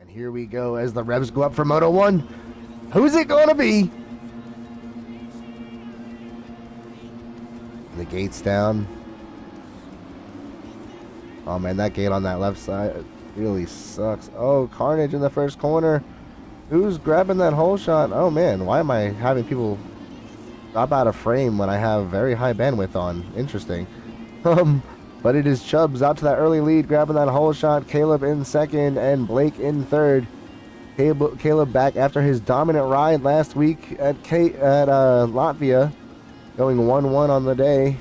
And here we go as the revs go up for Moto 1. Who's it going to be? The gate's down. Oh man, that gate on that left side really sucks. Oh, carnage in the first corner. Who's grabbing that hole shot? Oh man, why am I having people drop out of frame when I have very high bandwidth on? Interesting. But it is Chubbs out to that early lead, grabbing that hole shot. Caleb in second and Blake in third. Caleb back after his dominant ride last week at Latvia, going 1-1 on the day.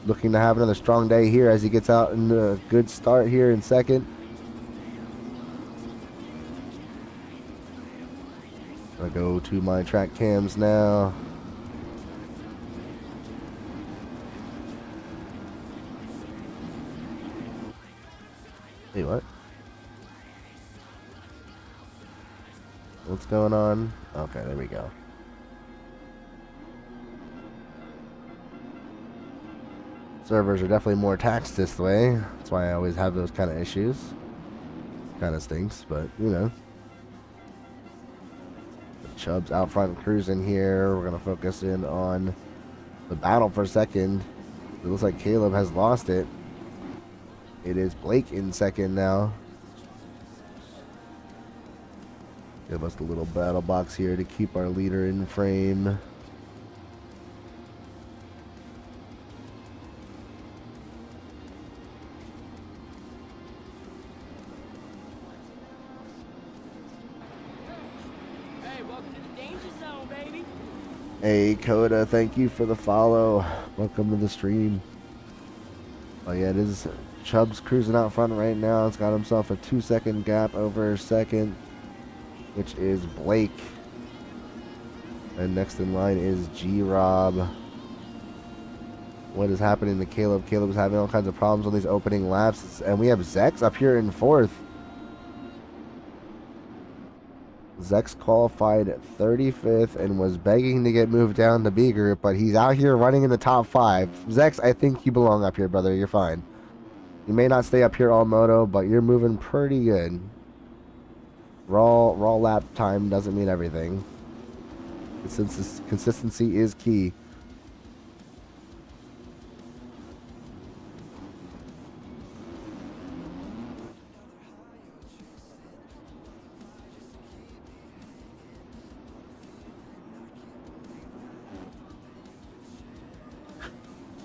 Looking to have another strong day here as he gets out in a good start here in second. Gonna go to my track cams now. Hey, what? What's going on? Okay, there we go. Servers are definitely more taxed this way. That's why I always have those kind of issues. Kind of stinks, but you know. Chubbs out front cruising here. We're going to focus in on the battle for second. It looks like Caleb has lost it. It is Blake in second now. Give us the little battle box here to keep our leader in frame. Hey, Coda, thank you for the follow. Welcome to the stream. Oh, yeah, it is Chubbs cruising out front right now. It's got himself a 2-second gap over second, which is Blake. And next in line is G-Rob. What is happening to Caleb? Caleb's having all kinds of problems on these opening laps. And we have Zex up here in fourth. Zex qualified 35th and was begging to get moved down to B group, but he's out here running in the top 5. Zex, I think you belong up here, brother. You're fine. You may not stay up here all moto, but you're moving pretty good. Raw lap time doesn't mean everything. Consistency is key.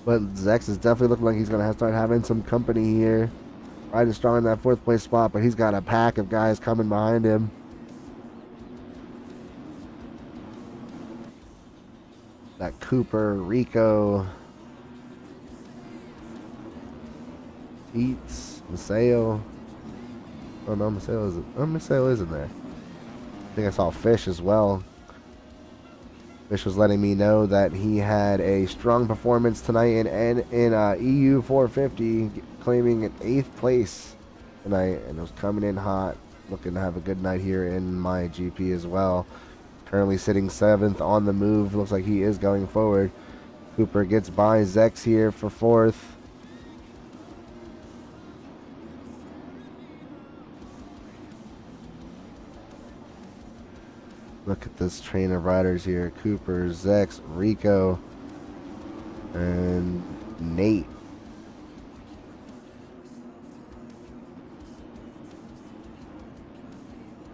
But Zex is definitely looking like he's going to start having some company here. Riding strong in that 4th place spot, but he's got a pack of guys coming behind him. That Cooper, Rico, Eats, Maseo. Oh no, Maseo isn't there. I think I saw Fish as well. Fish was letting me know that he had a strong performance tonight in EU 450, claiming an 8th place tonight, and was coming in hot, looking to have a good night here in my GP as well. Currently sitting 7th on the move. Looks like he is going forward. Cooper gets by Zex here for 4th. Look at this train of riders here. Cooper, Zex, Rico, and Nate.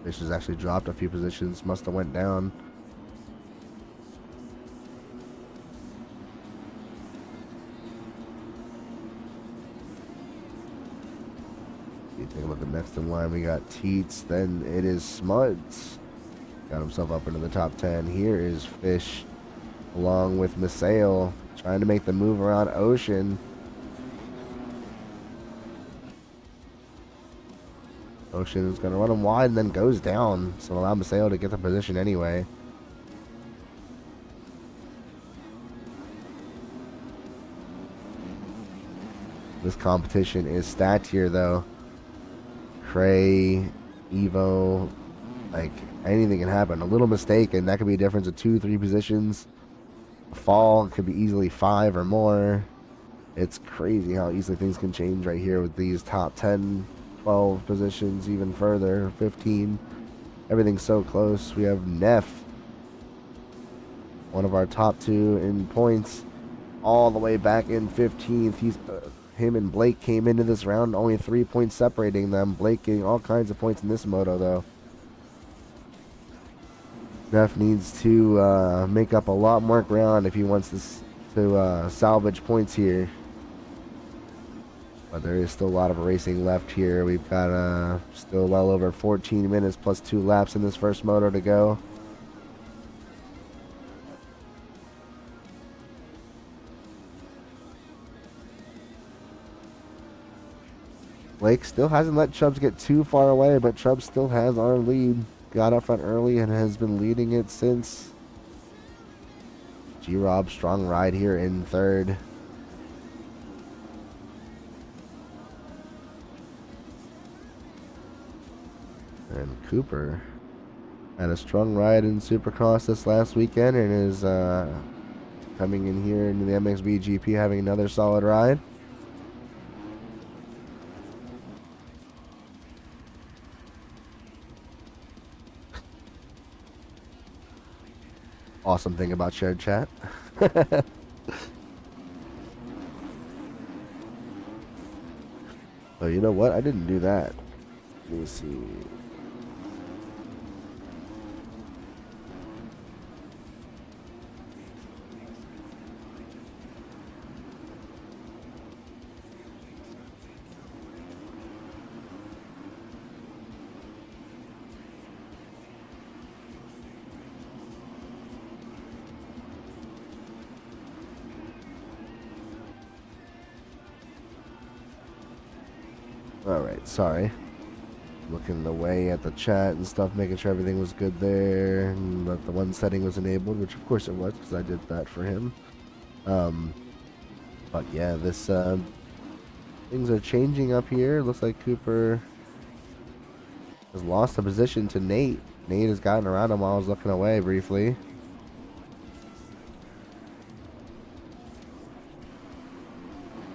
Fish has actually dropped a few positions. Must have went down. You take a look at next in line. We got Teets. Then it is Smuds. Got himself up into the top 10. Here is Fish along with Maseo trying to make the move around Ocean. Ocean is going to run him wide and then goes down. So allow Maseo to get the position anyway. This competition is stacked here though. Cray, Evo, like anything can happen. A little mistake and that could be a difference of 2-3 positions. A fall could be easily 5 or more. It's crazy how easily things can change right here with these top 10 12 positions, even further, 15. Everything's so close. We have Neff, one of our top two in points, all the way back in 15th. Him and Blake came into this round only 3 points separating them. Blake getting all kinds of points in this moto though. Neff needs to make up a lot more ground if he wants this to salvage points here. But there is still a lot of racing left here. We've got still well over 14 minutes plus 2 laps in this first moto to go. Blake still hasn't let Chubbs get too far away, but Chubbs still has our lead. Got up front early and has been leading it since. G-Rob, strong ride here in third. And Cooper had a strong ride in Supercross this last weekend and is coming in here into the MXBGP having another solid ride. Awesome thing about shared chat. So you know what? I didn't do that. Let me see. Alright, sorry. Looking away at the chat and stuff, making sure everything was good there, and that the one setting was enabled, which of course it was, because I did that for him. But yeah, this, things are changing up here. Looks like Cooper has lost a position to Nate. Nate has gotten around him while I was looking away briefly.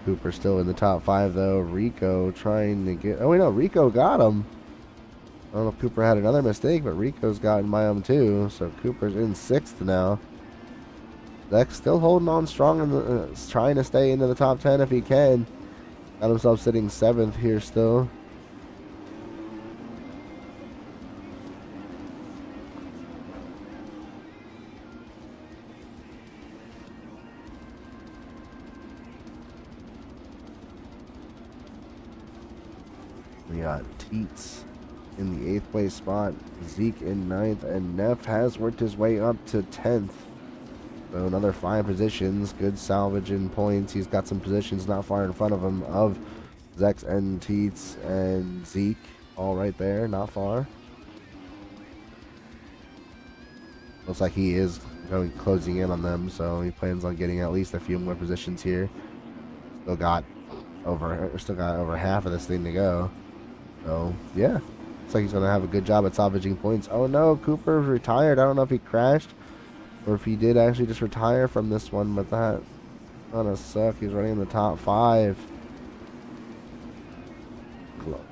Cooper still in the top 5 though. Rico trying to get... Oh wait, no, Rico got him. I don't know if Cooper had another mistake, but Rico's gotten by him too. So Cooper's in 6th now. Zach's still holding on strong and trying to stay into the top 10 if he can. Got himself sitting 7th here still. We got Teets in the 8th place spot, Zeke in 9th, and Neff has worked his way up to 10th. So another 5 positions, good salvage in points. He's got some positions not far in front of him of Zex and Teets and Zeke, all right there, not far. Looks like he is closing in on them, so he plans on getting at least a few more positions here. Still got over half of this thing to go. So, yeah. Looks like he's going to have a good job at salvaging points. Oh no, Cooper's retired. I don't know if he crashed or if he did actually just retire from this one, but that kind of suck. He's running in the top 5.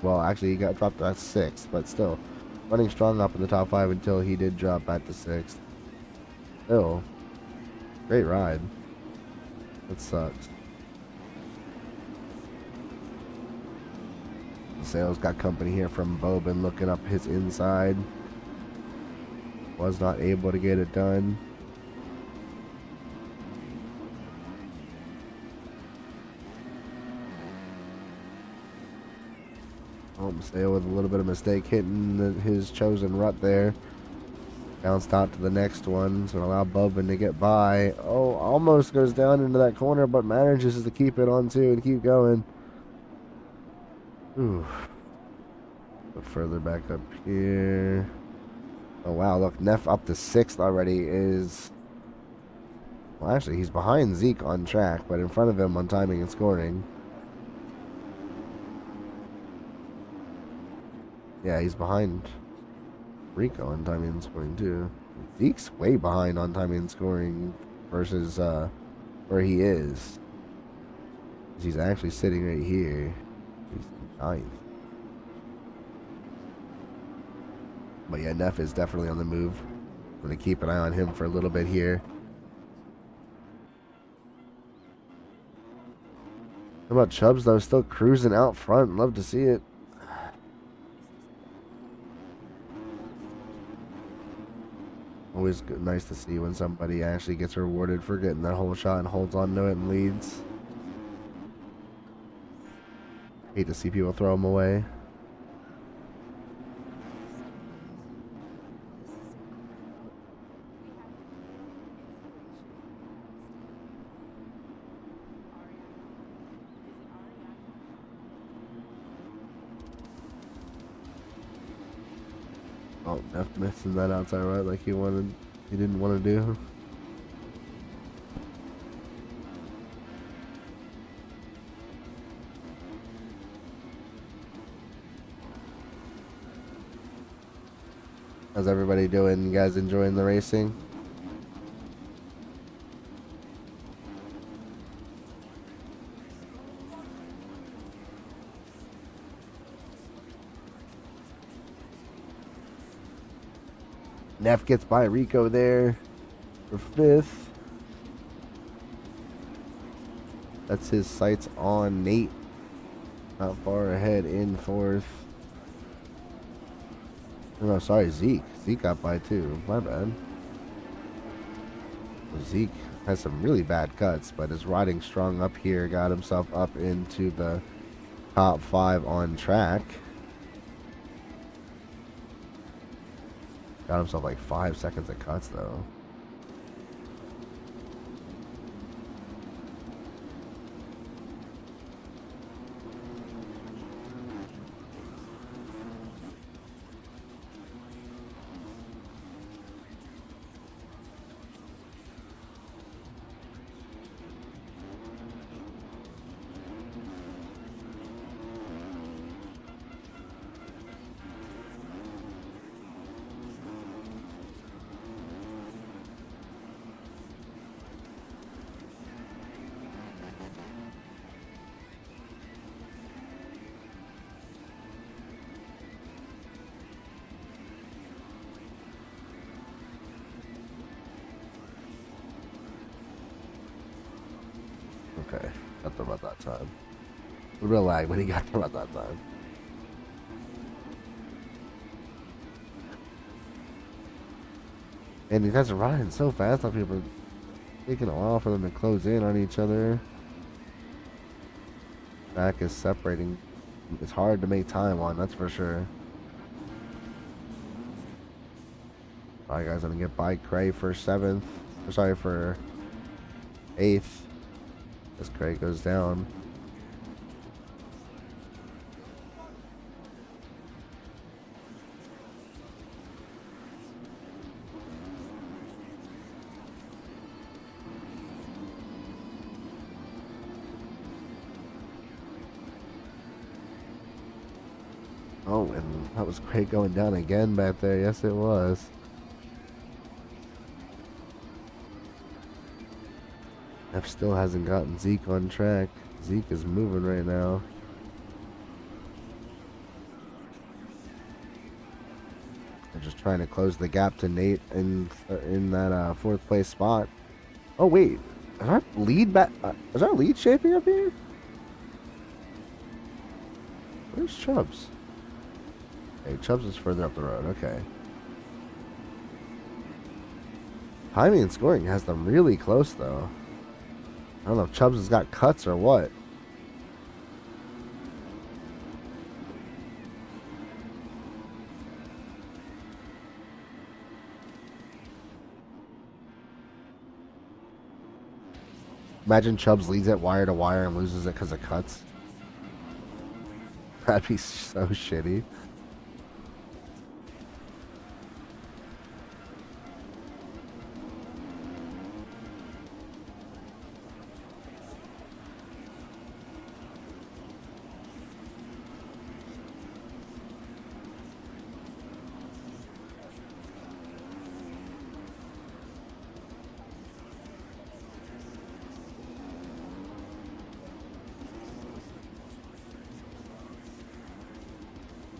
Well, actually, he got dropped at 6th, but still. Running strong up in the top 5 until he did drop back to 6th. Still. Great ride. That sucks. Sales got company here from Bobin looking up his inside. Was not able to get it done. Sale with a little bit of mistake hitting his chosen rut there. Bounced out to the next one, so allow Bobin to get by. Oh, almost goes down into that corner, but manages to keep it on too and keep going. Ooh. But further back up here. Oh wow, look, Neff up to 6th already is... Well, actually, he's behind Zeke on track, but in front of him on timing and scoring. Yeah, he's behind Rico on timing and scoring too. Zeke's way behind on timing and scoring versus where he is. He's actually sitting right here. He's 9th. But yeah, Neff is definitely on the move. I'm going to keep an eye on him for a little bit here. How about Chubbs, though? Still cruising out front. Love to see it. Always good, nice to see when somebody actually gets rewarded for getting that whole shot and holds on to it and leads. Hate to see people throw them away. Oh, Neff missing that outside right like he didn't want to do. How's everybody doing? You guys enjoying the racing? Neff gets by Rico there for 5th. That's his sights on Nate. Not far ahead in 4th. No, sorry, Zeke. Zeke got by too. My bad. Zeke has some really bad cuts, but is riding strong up here. Got himself up into the top 5 on track. Got himself like 5 seconds of cuts though. Okay, got there about that time. A real lag, but he got there about that time. And these guys are riding so fast, like people are taking a while for them to close in on each other. Back is separating. It's hard to make time on, that's for sure. Alright guys, I'm gonna get by Cray for 7th. Sorry, for 8th. As Cray goes down. Oh, and that was Cray going down again back there. Yes, it was. F still hasn't gotten Zeke on track. Zeke is moving right now. They're just trying to close the gap to Nate in that 4th place spot. Oh wait, is our lead back? Is our lead shaping up here? Where's Chubbs? Hey, Chubbs is further up the road. Okay. Timing and scoring has them really close though. I don't know if Chubbs has got cuts or what. Imagine Chubbs leads it wire to wire and loses it because of cuts. That'd be so shitty.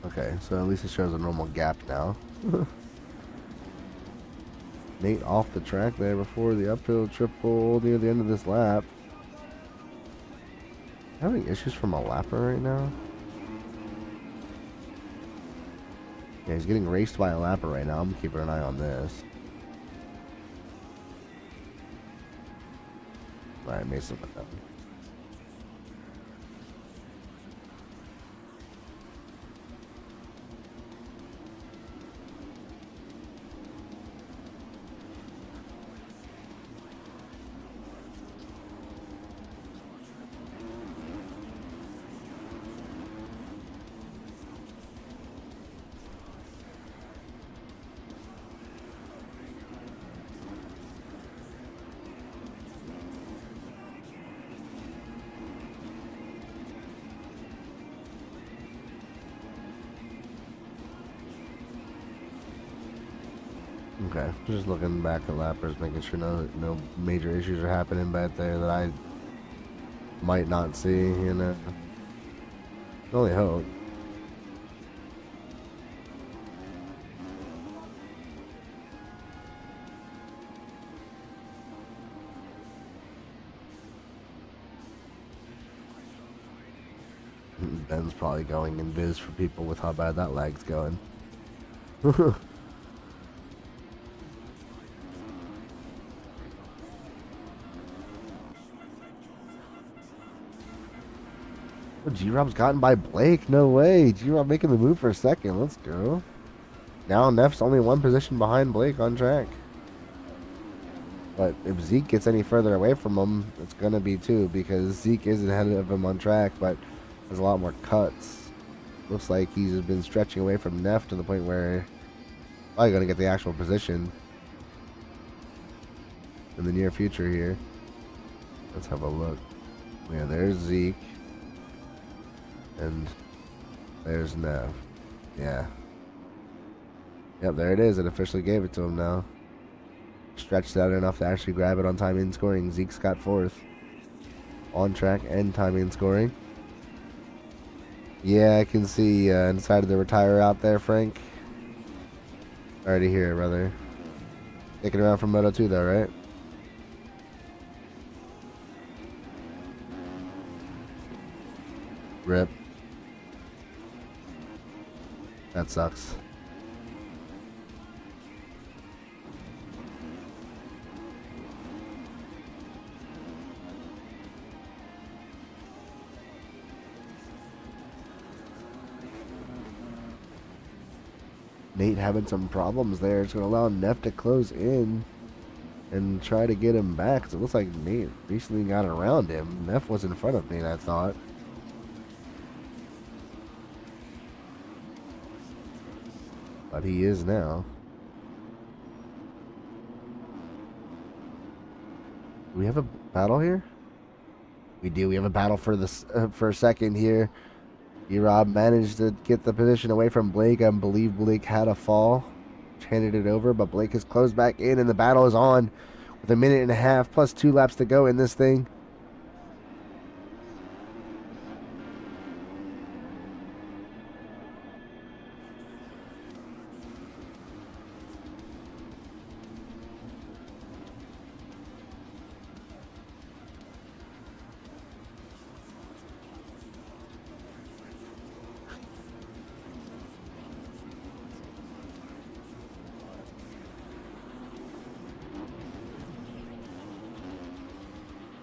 Okay, so at least it shows a normal gap now. Nate off the track there before the uphill triple near the end of this lap. Having issues from a lapper right now? Yeah, he's getting raced by a lapper right now. I'm keeping an eye on this. Alright, Mason with that. Okay, just looking back at lappers, making sure no major issues are happening back there that I might not see, you know. Only hope. Ben's probably going in biz for people with how bad that lag's going. G-Rob's gotten by Blake. No way. G-Rob making the move for a second. Let's go. Now Neff's only one position behind Blake on track. But if Zeke gets any further away from him, it's going to be two, because Zeke is ahead of him on track, but there's a lot more cuts. Looks like he's been stretching away from Neff to the point where probably going to get the actual position in the near future here. Let's have a look. Yeah, there's Zeke. And there's Neff. Yeah. Yep, there it is. It officially gave it to him now. Stretched out enough to actually grab it on timing and scoring. Zeke's got fourth. On track and timing and scoring. Yeah, I can see decided to retire out there, Frank. Already here, brother. Sticking around for Moto 2 though, right? Rip. That sucks. Nate having some problems there. It's going to allow Neff to close in and try to get him back. So it looks like Nate recently got around him. Neff was in front of Nate, I thought. But he is now. Do we have a battle here? We do. We have a battle for this for a second here. E-Rob managed to get the position away from Blake. I believe Blake had a fall, which handed it over, but Blake has closed back in, and the battle is on with a minute and a half plus 2 laps to go in this thing.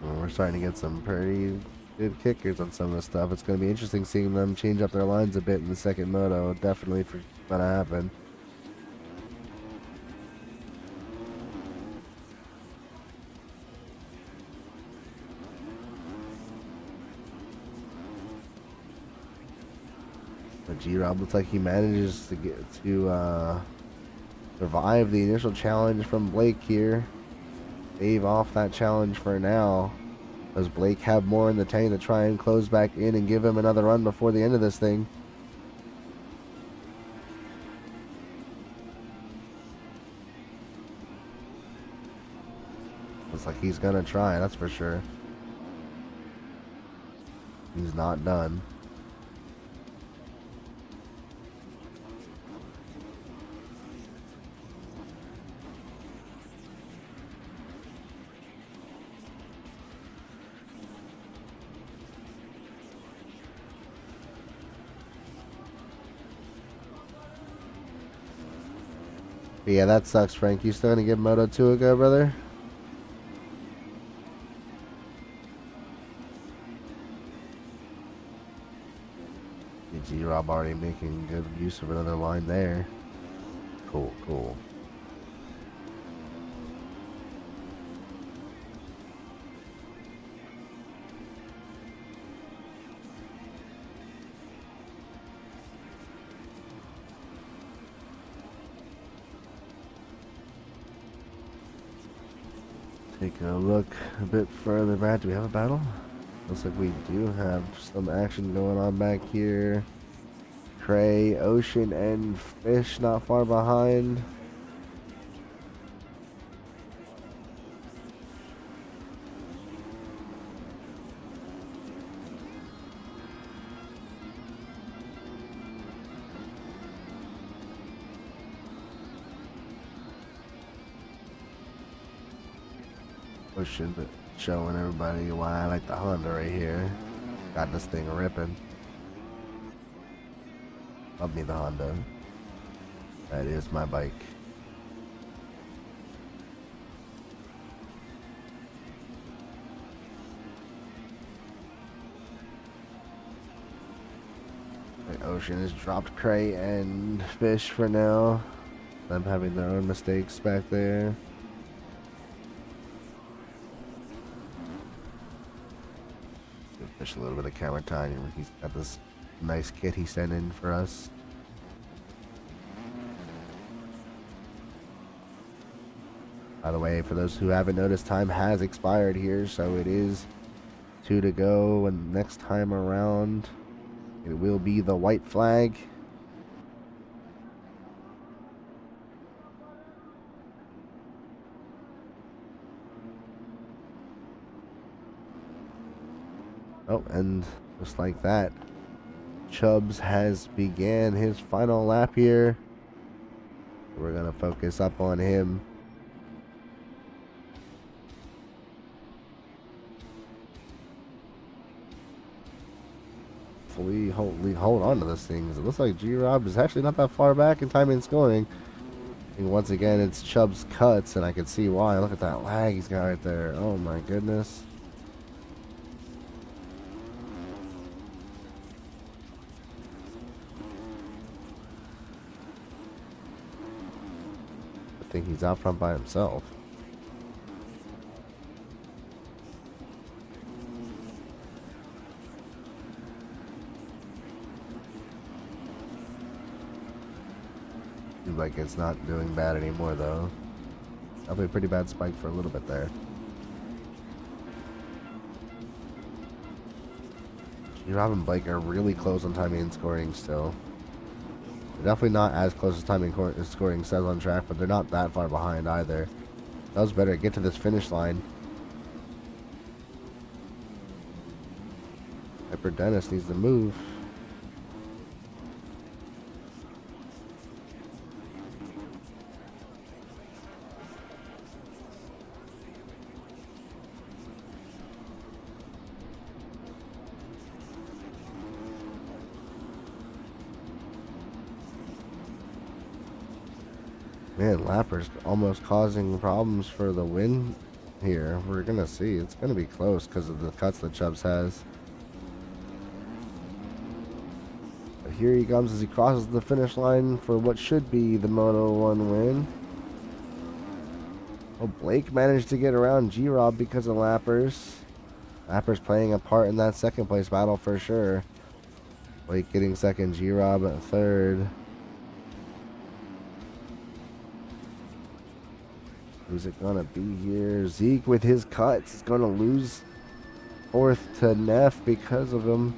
We're starting to get some pretty good kickers on some of this stuff. It's going to be interesting seeing them change up their lines a bit in the second moto. Definitely for going to happen. But G-Rob looks like he manages to get to survive the initial challenge from Blake here. Stave off that challenge for now. Does Blake have more in the tank to try and close back in and give him another run before the end of this thing? Looks like he's gonna try, that's for sure. He's not done. But yeah, that sucks, Frank. You still gonna give Moto 2 a go, brother? G-Rob already making good use of another line there. Cool, cool. Take a look a bit further back. Do we have a battle? Looks like we do have some action going on back here. Cray, Ocean, and Fish not far behind. Ocean, but showing everybody why I like the Honda right here. Got this thing ripping. Love me the Honda. That is my bike. The Ocean has dropped Cray and Fish for now. Them having their own mistakes back there. Give Fish a little bit of camera time. He's got this nice kit he sent in for us. By the way, for those who haven't noticed, time has expired here, so it is 2 to go, and next time around it will be the white flag. Oh, and just like that, Chubbs has began his final lap here. We're gonna focus up on him. Hold on to this thing. It looks like G-Rob is actually not that far back in time in scoring. And once again, it's Chubb's cuts, and I can see why. Look at that lag he's got right there. Oh my goodness. I think he's out front by himself. Seems like it's not doing bad anymore though. Probably a pretty bad spike for a little bit there. G-Rob and Blake are really close on timing and scoring still. They're definitely not as close as timing and scoring says on track, but they're not that far behind either. That was better. Get to this finish line. Hyper Dennis needs to move. Man, Lapper's almost causing problems for the win here. We're going to see. It's going to be close because of the cuts that Chubbs has. But here he comes as he crosses the finish line for what should be the Moto 1 win. Oh, Blake managed to get around G-Rob because of Lappers. Lappers playing a part in that second place battle for sure. Blake getting second, G-Rob at third. Who's it gonna be here? Zeke with his cuts is gonna lose fourth to Neff because of him.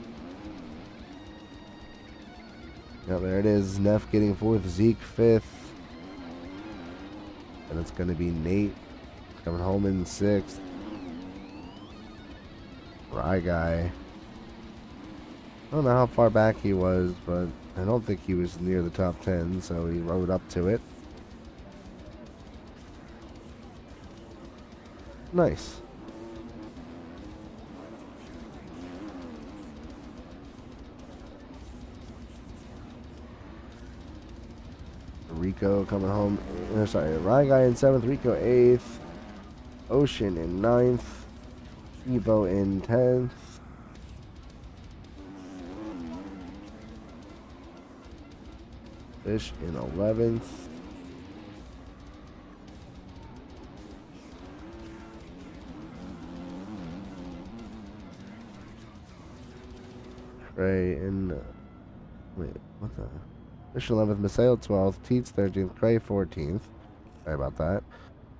Yeah, there it is. Neff getting fourth, Zeke fifth. And it's gonna be Nate coming home in sixth. Rye guy. I don't know how far back he was, but I don't think he was near the top 10, so he rode up to it. Nice. Rico coming home. Sorry, Ryan Guy in 7th, Rico 8th, Ocean in 9th, Evo in 10th. Fish in 11th. Trey in... wait, what the... Fish 11th, Maseo 12th, Teets 13th, Cray 14th. Sorry about that.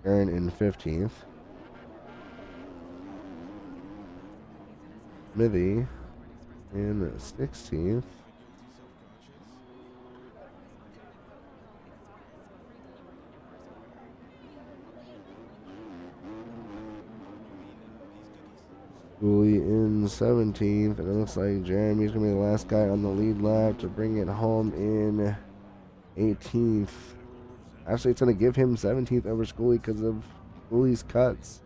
Aaron in 15th. Smithy in 16th. Cooley in 17th, and it looks like Jeremy's going to be the last guy on the lead lap to bring it home in 18th. Actually, it's going to give him 17th over Schooley because of Schooley's cuts.